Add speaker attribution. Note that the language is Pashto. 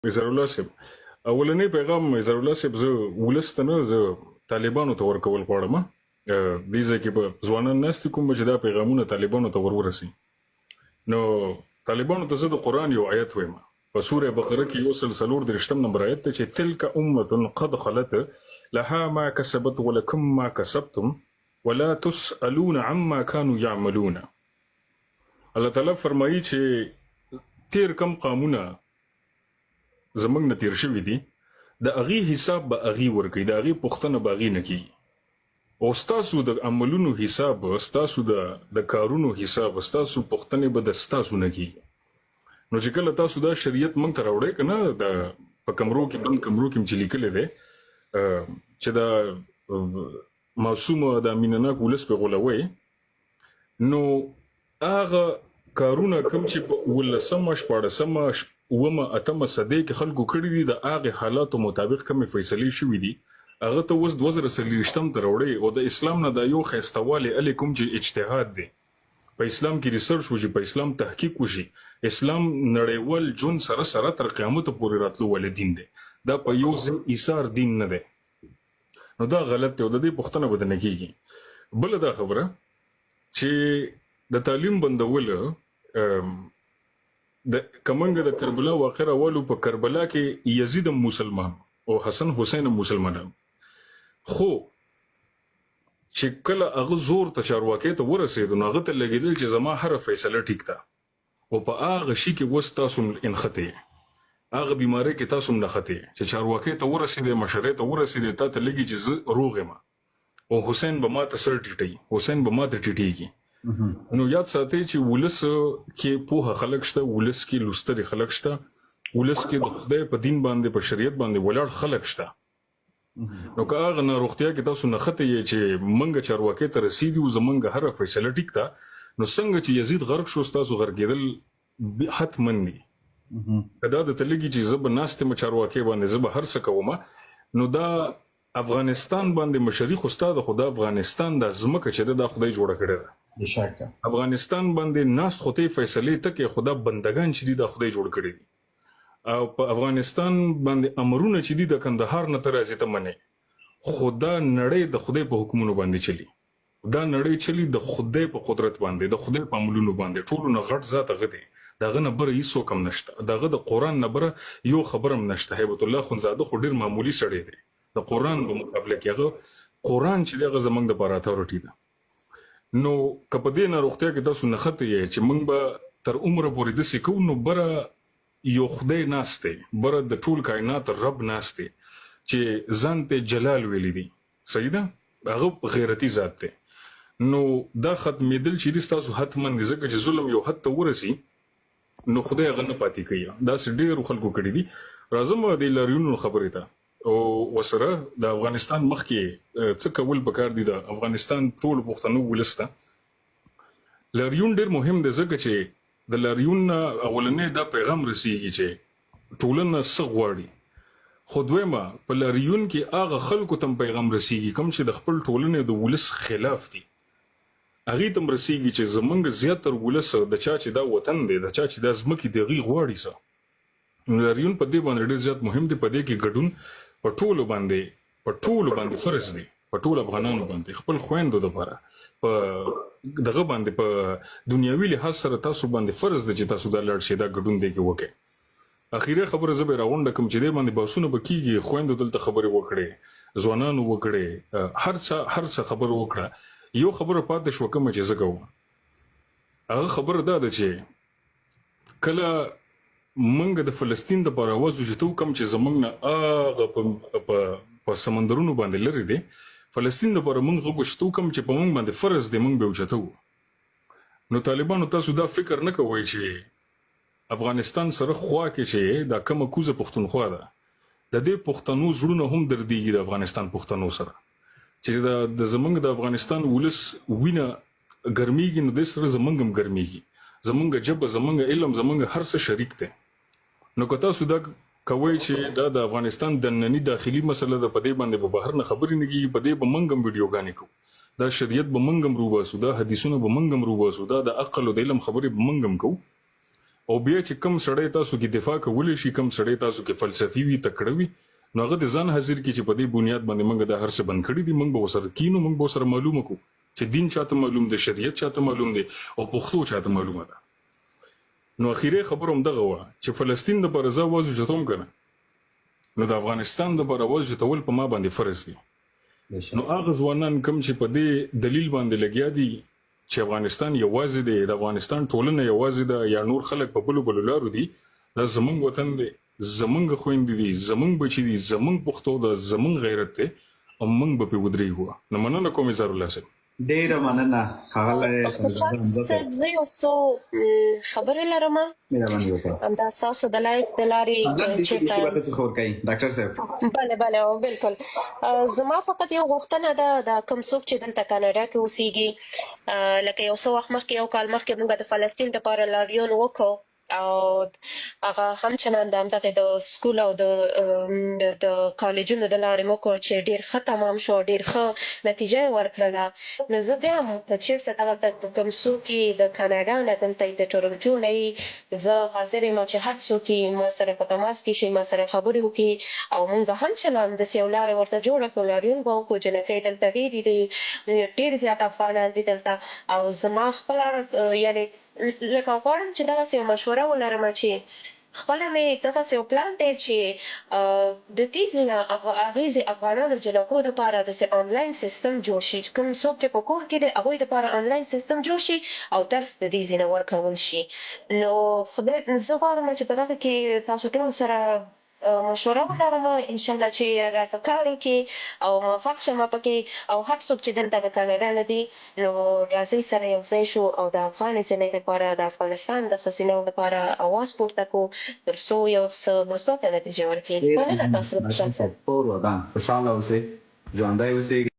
Speaker 1: مظهر الله صاحب اولنی پیغام مظهر الله صاحب زه ولستنه زه طالبانو ته ورکول غواړم دې ځکه په ځوانان ناست کوم چې دا پیغامونه طالبانو ته ورورسي نو طالبانو ته زه د قران یو آیت وایم په سوره بقره کې یو سلسلور درشتم نمبر آیت ته چې تلک امه قد خلت لها ما كسبت ولكم ما كسبتم ولا تسألون عما كانوا يعملون الله تعالی فرمایي چې تیر کم قانونه زمنګ نه تیر شوی دي د اغي حساب به اغي ورکي د اغي پښتنه باغی نه کی او تاسو د عملونو حساب تاسو د کارونو حساب تاسو پښتنه به د تاسو نه کی نو چې کله تاسو دا شریعت مونږ ته راوړی کنه د په کمرو کې بند کمرو کې چې لیکل دي چې دا معصومه د امینانا ولس په غولوي نو هغه کارونه کوم چې ولسمه شپاړسمه ومه اتمه صدې کې خلکو کړی دي د هغه حالاتو مطابق کوم فیصله شوې دي هغه ته وس 2023 ته راوړي او د اسلام نه د یو خستواله علیکم چې اجتهاد دی په اسلام کې ریسرچ وشي په اسلام تحقیق وشي اسلام نړیوال جون سره سره تر قیامت پورې راتلو ول دین دی دا په یو ځل ایثار دین نه دی نو دا غلط دی او د دې پښتنه بدنه کیږي بل دا خبره چې د تعلیم بندول د کمنګ د کربلا واقعه اولو په کربلا کې یزید مسلمان او حسن حسین مسلمانان خو چې کله هغه زور ته چارواکي ته ورسېد نو هغه ته لګیدل چې زما هر فیصله ټیک ده او په هغه شي کې وستا سم انخته هغه بیماری کې تاسو نه خته چې چارواکي ته ورسېد مشرې ته ورسېد ته لګي چې روغ ما او حسین به ما ته سر ټیټي حسین به ما ته ټیټيږي نو یاد ساتئ چې ولس کې په خلک شته ولس کې لوستري خلک شته ولس کې د خدای په دین باندې په شریعت باندې ولاړ خلک شته نو که هغه نه روغتیا کې تاسو نه خته یې چې منګه چارواکي ته رسیدي او زمونږ هر فیصله ټیک ده نو څنګه چې یزید غرق شو تاسو غرقېدل حتمن دي دا د تلګي چې زب ناست مچارواکي باندې زب هر څه کوم نو دا افغانستان باندې مشرق استاد خدا افغانستان د زمکه چې د خدای جوړه کړی ده
Speaker 2: بشکه
Speaker 1: افغانستان باندې ناس خوته فیصله ته خدا بندگان چې د خدای جوړ کړی دي او په افغانستان باندې امرونه چې د کندهار نه تر ازته منه خدا نړۍ د خدای په حکمونو باندې چلی دا نړۍ چلی د خدای په قدرت باندې د خدای په عملونو باندې ټول نه غټ ذات غدي داغه نه بر هیڅ کم نشته داغه د قران نه بر یو خبرم نشته هیبت الله خنزاده خو ډیر معمولی سړی دی د قران په مقابله کې هغه قران چې دغه زمنګ د بار اتورټی ده نو کپدې نه روغتیا کې تاسو نه خته یې چې موږ به تر عمره پورې د سکو نو بره یو خدای ناشته بره د ټول کائنات رب ناشته چې ځان ته جلال ویلی دي صحیح ده هغه غیرتی ذات ده نو دا ختمېدل چې تاسو حتمن ځکه چې ظلم یو حد ته ورسی نو خدای هغه نه پاتې کوي دا ډېر خلکو کړی دي راځم د لاریونو خبرې ته او وسره د افغانستان مخ کې څه کول پکار دي د افغانستان ټول پښتنو ولسته لاریون ډېر مهم دی ځکه چې د لاریون اولنې دا پیغام رسیږي چې ټولنه سغواړي خو دویمه په لاریون کې هغه خلکو تم پیغام رسیږي کوم چې د خپل ټولنې د ولس خلاف دي هغه تم رسیږي چې زمونږ زیاتره ولس د چا چې دا وطن دی د چا چې د ځمکې دغه غواړي سره لاریون په دې باندې ډېر زیات مهم دی په دې کې ګډون په ټولو باندې فرض دی په ټول افغانانو باندې خپل خويندو لپاره په دغه باندې په دنیوي لحاظ سره تاسو باندې فرض دی چې تاسو د لړ شي دا ګډون دی کې وکړي اخیری خبره زبر راوند کوم چې دې باندې باسونه بکیږي خويندو دلته خبرې وکړي ځوانانو وکړي هر څه خبر وکړه یو خبره پاتې شو کوم چې زګو هغه خبره ده چې کله منګ د فلسطین د لپاره وځو چې تو کم چې زمنګ نه هغه په سمندرونو باندې لري دي فلسطین د لپاره منګ غوښتو کم چې په منګ باندې فرض دی منګ به وچتو نو طالبانو تاسو دا فکر نه کوئ چې افغانستان سره خوا کې چې دا کومه کوزه پښتونخوا ده د دې پښتنو زړونه هم درديږي د افغانستان پښتنو سره چې د زمنګ د افغانستان ولس وینه ګرميږي نو د سره زمنګم ګرميږي زمونږ جبه زمونږ علم زمونږ هر څه شریک دی نو که تاسو دا کوي چې دا د افغانستان د نننی داخلي مسله د پدې باندې به بهر نه خبرې نه کیږي پدې به منګم ویډیوګانې کو دا شریعت به منګم روباسو دا حدیثونه به منګم روباسو دا د عقل او د علم خبرې به منګم کو او بیا چې کم سړی تاسو کې دفاع کولی شي کم سړی تاسو کې فلسفي وي تکړه وي نو هغه د ځان حاضر کی چې په دې بنیاد باندې موږ د هر څه بند کړی دي موږ به وسره کینو موږ به وسره معلومه کو چې دین چاته معلوم دی شریعت چاته معلوم دی او پښتو چاته معلومه ده نو اخیری خبر هم دغه وه چې فلسطین د پر ځای وځو چتوم کنه نو د افغانستان د پر وځو چتول په ما باندې فرض دي نو هغه ځوانان کم چې په دې دلیل باندې لګیا دي چې افغانستان یوازې دی د افغانستان ټولنه یوازې ده یا نور خلک په بلو لارو دي دا زمونږ وطن دی زمونږ خويندې دي زمونږ بچي دي زمونږ پښتو ده زمونږ غیرت دی او موږ به پرې ودرېږو نو مننه کوم اظهار الله صاحب
Speaker 2: ډېره مننه ښاغلی
Speaker 3: صاحب زه یو څو خبرې لرم
Speaker 2: مهرباني وکړه
Speaker 3: همدا ستاسو د لایف د لارې
Speaker 2: چېرته به څه خبر کوي ډاکټر صاحب
Speaker 3: بله بالکل زما فقط یو غوښتنه ده د کوم څوک چې دلته کاناډا کې اوسېږي لکه یو څه وخت مخکې یو کال مخکې موږ د فلسطین دپاره لاریون وکړو او هغه همچنان د همدغې د سکول او د کالجونو د لارې مو وکړو چې ډېر ښه تمام شو ډېر ښه نتیجه یې ورکړله نو زه بیا هم که چېرته دغلته کوم څوک یې د کاناډا نه دلته یې د ټورنټو نه یي زه حاضر یم چې هر څوک یې ما سره په تماس کې شي ما سره خبرې وکړي او موږ همچنان داسې یو لارې ورته جوړه کړو لاریون به وکړو جنکۍ دلته ډېرې دي ډېر زیات افغانان دي دلته او زما خپله یعنې لکه غواړم چې دغسې یو مشوره ولرم چې خپله مې دغسې یو پلان دی چې د دې ځینه اغېزې افغانانو جنکو دپاره داسې آنلاین سیستم جوړ شي کوم څوک چې په کور کې دی هغوی دپاره آنلاین سیستم جوړ شي او درس د دې ځینه ورکول شي نو خدای زه غواړم چې په دغه کې تاسو ټول سره مشوره ولرم انشاءالله چې راته کار وکړي او موفق شم پکې او هر څوک چې دلته د کاناډا نه دي نو راځئ سره یو ځای شو او د افغانې نجلۍ لپاره د افغانستان د ښځینهو لپاره اواز پورته کړو تر څو یو څه مثبته نتیجه ورکړي مننه تاسو له خوشحال صاحب
Speaker 2: خوشحاله اوسئ ژوندی اوسئ